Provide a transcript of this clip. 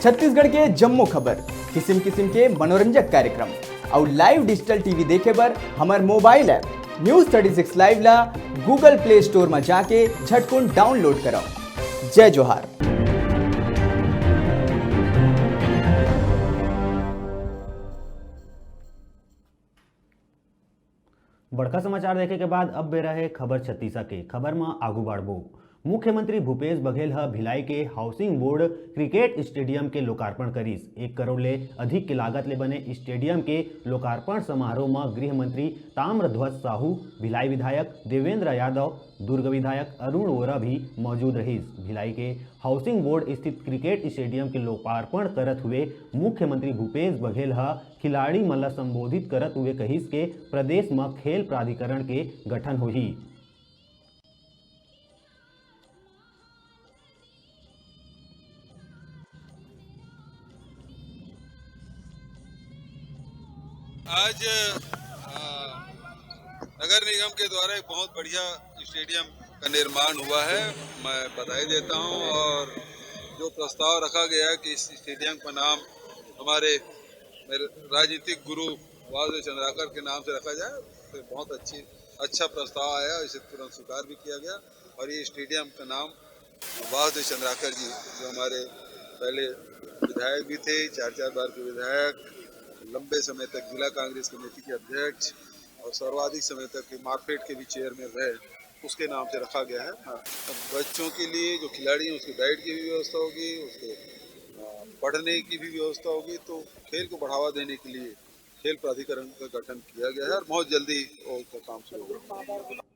छत्तीसगढ़ के जम्मू खबर, किस्म किस्म के मनोरंजक कार्यक्रम और लाइव डिजिटल टीवी देखे बर हमार मोबाइल ऐप न्यूज 36 लाइव ला गूगल प्ले स्टोर में जाके झटकुन डाउनलोड कराओ। जय जोहार। बड़का समाचार देखे के बाद अब बेरा है खबर छत्तीसा के। खबर में आगू बढ़बो। मुख्यमंत्री भूपेश बघेल भिलाई के हाउसिंग बोर्ड क्रिकेट स्टेडियम के लोकार्पण करीस। 1 करोड़ ले अधिक की लागत ले बने स्टेडियम के लोकार्पण समारोह में गृह मंत्री ताम्रध्वज साहू, भिलाई विधायक देवेंद्र यादव, दुर्ग विधायक अरुण वोरा भी मौजूद रहीस। भिलाई के हाउसिंग बोर्ड स्थित क्रिकेट स्टेडियम के लोकार्पण करत हुए मुख्यमंत्री भूपेश बघेल खिलाड़ी मन ला संबोधित करत हुए कहिस के प्रदेश में खेल प्राधिकरण के गठन होही। आज नगर निगम के द्वारा एक बहुत बढ़िया स्टेडियम का निर्माण हुआ है। मैं बधाई देता हूं और जो प्रस्ताव रखा गया है कि इस स्टेडियम का नाम हमारे राजनीतिक गुरु वासुदेव चंद्राकर के नाम से रखा जाए, तो बहुत अच्छा प्रस्ताव आया। इसे तुरंत स्वीकार भी किया गया और ये स्टेडियम का नाम वासुदेव चंद्राकर जी, जो हमारे पहले विधायक भी थे, 4 बार के विधायक, लंबे समय तक जिला कांग्रेस कमेटी के अध्यक्ष और सर्वाधिक समय तक मार्केट के भी चेयरमैन रहे, उसके नाम से रखा गया है। हाँ, बच्चों के लिए जो खिलाड़ी हैं उसकी डाइट की भी व्यवस्था होगी, उसके पढ़ने की भी व्यवस्था होगी। तो खेल को बढ़ावा देने के लिए खेल प्राधिकरण का गठन किया गया है और बहुत जल्दी उसका काम शुरू होगा।